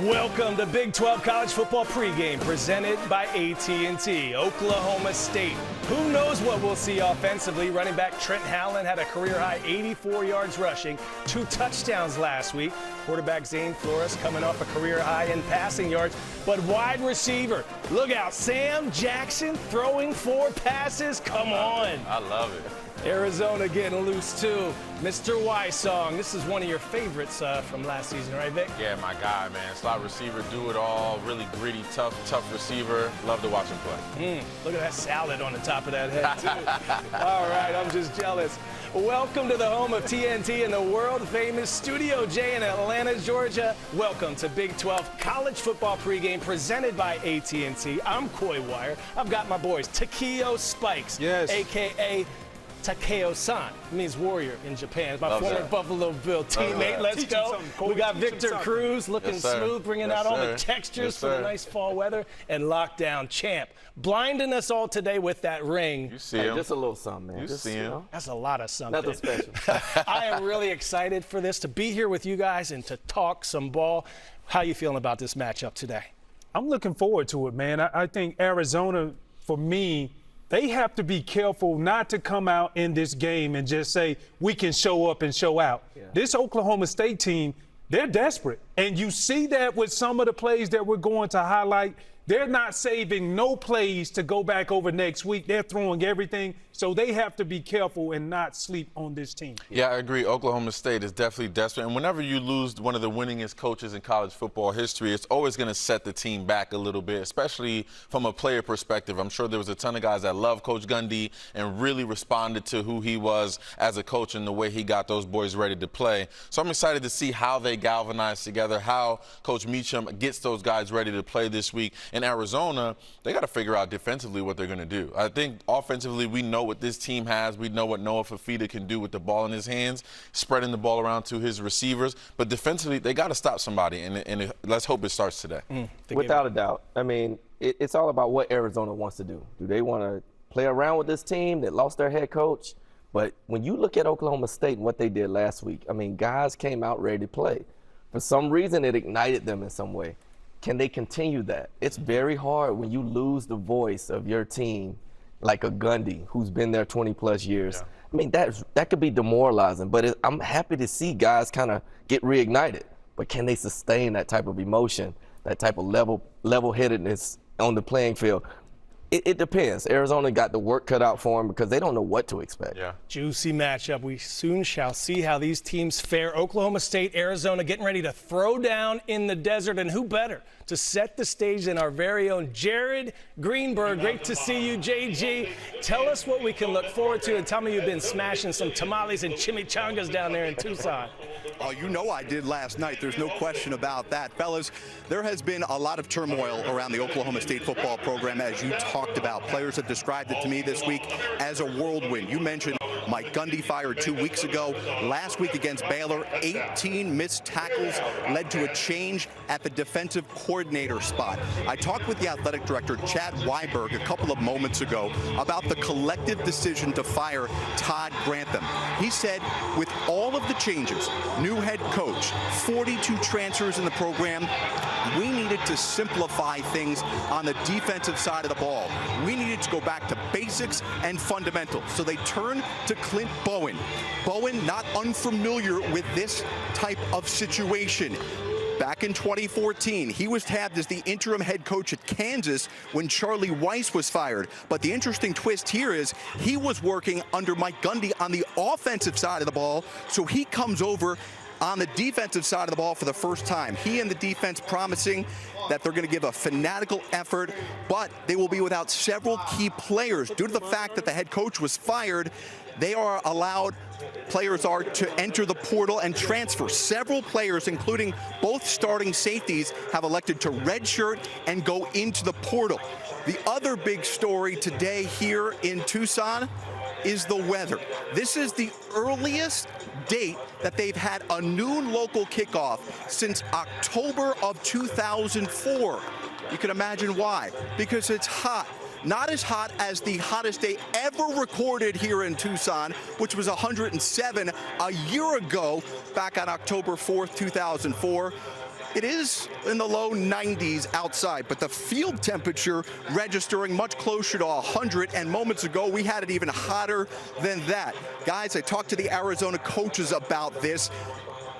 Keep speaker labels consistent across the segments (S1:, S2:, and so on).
S1: Welcome to Big 12 College Football pregame presented by AT&T. Oklahoma State. Who knows what we'll see offensively? Running back Trent Howland had a career-high 84 yards rushing, 2 touchdowns last week. Quarterback Zane Flores coming off a career-high in passing yards. But wide receiver, look out, Sam Jackson throwing 4 passes. Come on.
S2: I love it.
S1: Arizona getting loose, too. Mr. Wysong, this is one of your favorites from last season, right, Vic?
S2: Yeah, my guy, man. Slot receiver, do it all. Really gritty, tough receiver. Love to watch him play.
S1: Look at that salad on the top of that head, too. All right, I'm just jealous. Welcome to the home of TNT and the world-famous Studio J in Atlanta, Georgia. Welcome to Big 12 College Football pregame presented by AT&T. I'm Coy Wire. I've got my boys, Takeo Spikes, a.k.a. Takeo-san. It means warrior in Japan. It's my former Buffalo Bill teammate. Let's go. We got Victor Cruz looking smooth, bringing out all the textures for the nice fall weather, and Lockdown Champ, blinding us all today with that ring.
S2: You see him.
S3: Just a little something, man.
S2: You see him.
S1: That's a lot of something.
S3: Nothing special.
S1: I am really excited for this, to be here with you guys and to talk some ball. How you feeling about this matchup today?
S4: I'm looking forward to it, man. I think Arizona, for me, they have to be careful not to come out in this game and just say, we can show up and show out. Yeah. This Oklahoma State team, they're desperate. And you see that with some of the plays that we're going to highlight. They're not saving no plays to go back over next week. They're throwing everything. So they have to be careful and not sleep on this team.
S2: Yeah, I agree. Oklahoma State is definitely desperate. And whenever you lose one of the winningest coaches in college football history, it's always going to set the team back a little bit, especially from a player perspective. I'm sure there was a ton of guys that love Coach Gundy and really responded to who he was as a coach and the way he got those boys ready to play. So I'm excited to see how they galvanize together, how Coach Meacham gets those guys ready to play this week. In Arizona, they got to figure out defensively what they're going to do. I think offensively, we know what this team has. We know what Noah Fafita can do with the ball in his hands, spreading the ball around to his receivers. But defensively, they got to stop somebody, and let's hope it starts today.
S3: Without a doubt. I mean, it's all about what Arizona wants to do. Do they want to play around with this team that lost their head coach? But when you look at Oklahoma State and what they did last week, I mean, guys came out ready to play. For some reason, it ignited them in some way. Can they continue that? It's very hard when you lose the voice of your team, like a Gundy, who's been there 20-plus years. Yeah. I mean, that could be demoralizing, but I'm happy to see guys kind of get reignited. But can they sustain that type of emotion, that type of level-headedness on the playing field? It depends. Arizona got the work cut out for them because they don't know what to expect.
S2: Yeah.
S1: Juicy matchup. We soon shall see how these teams fare. Oklahoma State, Arizona getting ready to throw down in the desert. And who better to set the stage than our very own Jared Greenberg. Great to see you, JG. Tell us what we can look forward to, and tell me you've been smashing some tamales and chimichangas down there in Tucson.
S5: Oh, you know I did last night. There's no question about that. Fellas, there has been a lot of turmoil around the Oklahoma State football program, as you talked about. Players have described it to me this week as a whirlwind. You mentioned Mike Gundy fired 2 weeks ago. Last week against Baylor, 18 missed tackles led to a change at the defensive coordinator spot. I talked with the athletic director, Chad Weiberg, a couple of moments ago about the collective decision to fire Todd Grantham. He said, with all of the changes, new head coach, 42 transfers in the program, we needed to simplify things on the defensive side of the ball. We needed to go back to basics and fundamentals. So they turned to Clint Bowen. Bowen, not unfamiliar with this type of situation. Back in 2014, he was tabbed as the interim head coach at Kansas when Charlie Weiss was fired. But the interesting twist here is he was working under Mike Gundy on the offensive side of the ball, so he comes over on the defensive side of the ball for the first time. He and the defense promising that they're going to give a fanatical effort, but they will be without several key players. Due to the fact that the head coach was fired, they are allowed, players are to enter the portal and transfer. Several players, including both starting safeties, have elected to redshirt and go into the portal. The other big story today here in Tucson is the weather. This is the earliest date that they've had a noon local kickoff since October of 2004. You can imagine why. Because it's hot. Not as hot as the hottest day ever recorded here in Tucson, which was 107 a year ago, back on October 4th, 2004. It is in the low 90s outside, but the field temperature registering much closer to 100, and moments ago we had it even hotter than that. Guys, I talked to the Arizona coaches about this.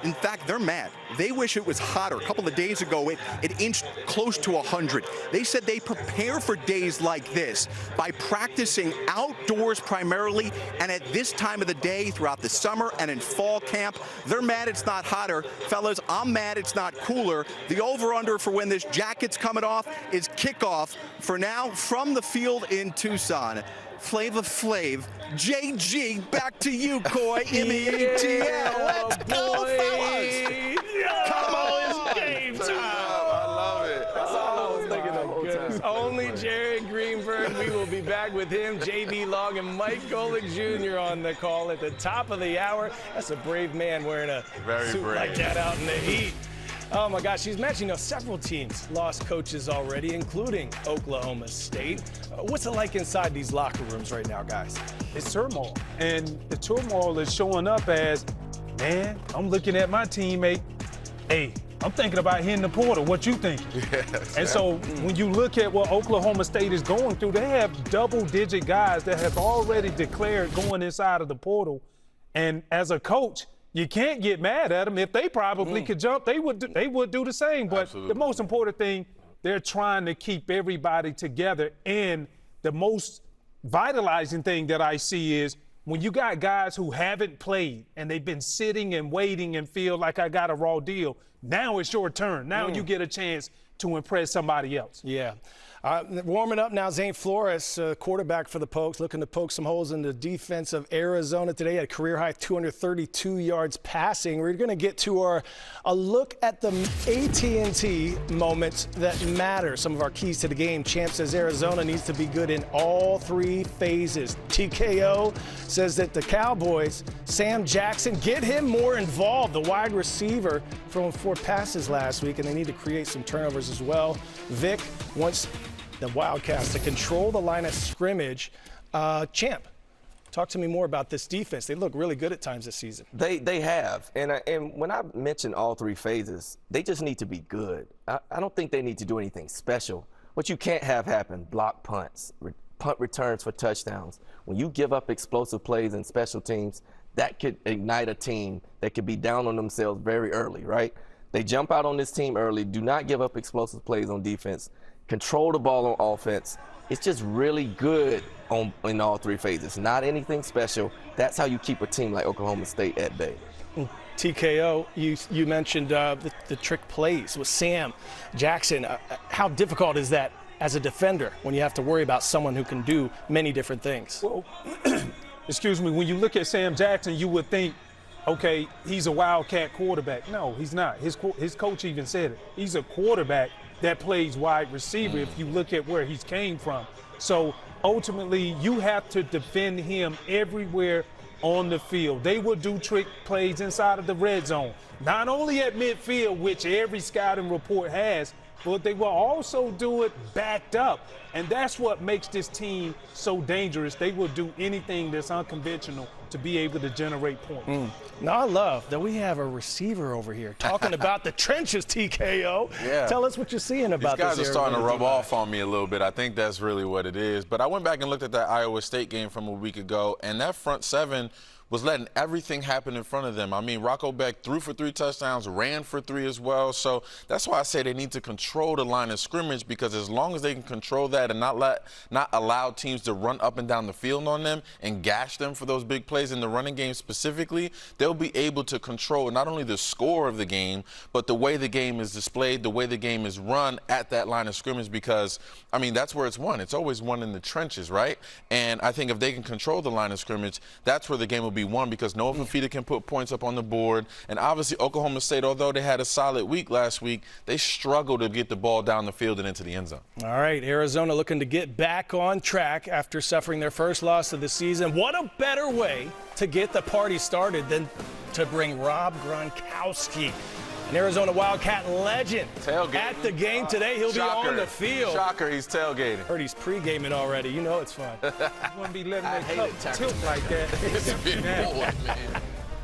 S5: In fact, they're mad. They wish it was hotter. A couple of days ago, it inched close to 100. They said they prepare for days like this by practicing outdoors primarily, and at this time of the day throughout the summer and in fall camp. They're mad it's not hotter. Fellas, I'm mad it's not cooler. The over-under for when this jacket's coming off is kickoff. For now, from the field in Tucson, Flava Flav, JG, back to you, Coy, MEATL. Let's go, fellas! Come on,
S1: it's game time!
S2: I love it.
S3: That's all I was thinking the whole time.
S1: Only Jared Greenberg. We will be back with him, JB Long, and Mike Golick Jr. on the call at the top of the hour. That's a brave man wearing a suit like that out in the heat. Oh my gosh, he's mentioned several teams lost coaches already, including Oklahoma State. What's it like inside these locker rooms right now, guys?
S4: It's turmoil. And the turmoil is showing up as, man, I'm looking at my teammate. Hey, I'm thinking about hitting the portal. What you think?
S2: Yes.
S4: And so when you look at what Oklahoma State is going through, they have double-digit guys that have already declared going inside of the portal. And as a coach, you can't get mad at them. If they probably could jump, they would do the same. But
S2: Absolutely.
S4: the most important thing, they're trying to keep everybody together. And the most vitalizing thing that I see is when you got guys who haven't played and they've been sitting and waiting and feel like I got a raw deal, now it's your turn. Now you get a chance to impress somebody else.
S1: Yeah. Warming up now, Zane Flores, quarterback for the Pokes, looking to poke some holes in the defense of Arizona today. At a career-high 232 yards passing. We're going to get to a look at the AT&T moments that matter. Some of our keys to the game. Champ says Arizona needs to be good in all three phases. TKO says that the Cowboys, Sam Jackson, get him more involved. The wide receiver throwing 4 passes last week, and they need to create some turnovers as well. Vic wants the Wildcats to control the line of scrimmage. Champ, talk to me more about this defense. They look really good at times this season.
S3: They have. And when I mention all three phases, they just need to be good. I don't think they need to do anything special. What you can't have happen, block punts, punt returns for touchdowns. When you give up explosive plays in special teams, that could ignite a team that could be down on themselves very early, right? They jump out on this team early. Do not give up explosive plays on defense. Control the ball on offense. It's just really good in all three phases. Not anything special. That's how you keep a team like Oklahoma State at bay.
S1: TKO, you mentioned the trick plays with Sam Jackson. How difficult is that as a defender when you have to worry about someone who can do many different things?
S4: Well, excuse me, when you look at Sam Jackson, you would think, okay, he's a Wildcat quarterback. No, he's not. His coach even said it. He's a quarterback that plays wide receiver if you look at where he's came from. So ultimately, you have to defend him everywhere on the field. They will do trick plays inside of the red zone, not only at midfield, which every scouting report has, but they will also do it backed up. And that's what makes this team so dangerous. They will do anything that's unconventional to be able to generate points.
S1: Now, I love that we have a receiver over here talking about the trenches, TKO.
S2: Yeah.
S1: Tell us what you're seeing about this.
S2: These guys are starting to rub off on me a little bit. I think that's really what it is. But I went back and looked at that Iowa State game from a week ago, and that front seven was letting everything happen in front of them. I mean, Rocco Beck threw for 3 touchdowns, ran for 3 as well. So that's why I say they need to control the line of scrimmage, because as long as they can control that and not allow teams to run up and down the field on them and gash them for those big plays in the running game specifically, they'll be able to control not only the score of the game, but the way the game is displayed, the way the game is run at that line of scrimmage, because, I mean, that's where it's won. It's always won in the trenches, right? And I think if they can control the line of scrimmage, that's where the game will be won, because Noah Fafita can put points up on the board. And obviously Oklahoma State, although they had a solid week last week, they struggled to get the ball down the field and into the end zone.
S1: All right, Arizona looking to get back on track after suffering their first loss of the season. What a better way to get the party started than to bring Rob Gronkowski, an Arizona Wildcat legend, at the game today. He'll be on the field.
S2: Shocker, he's tailgating.
S1: Heard he's pre-gaming already. You know it's fun.
S4: You wouldn't be letting that cup tilt like that.
S2: It's a big boy, man.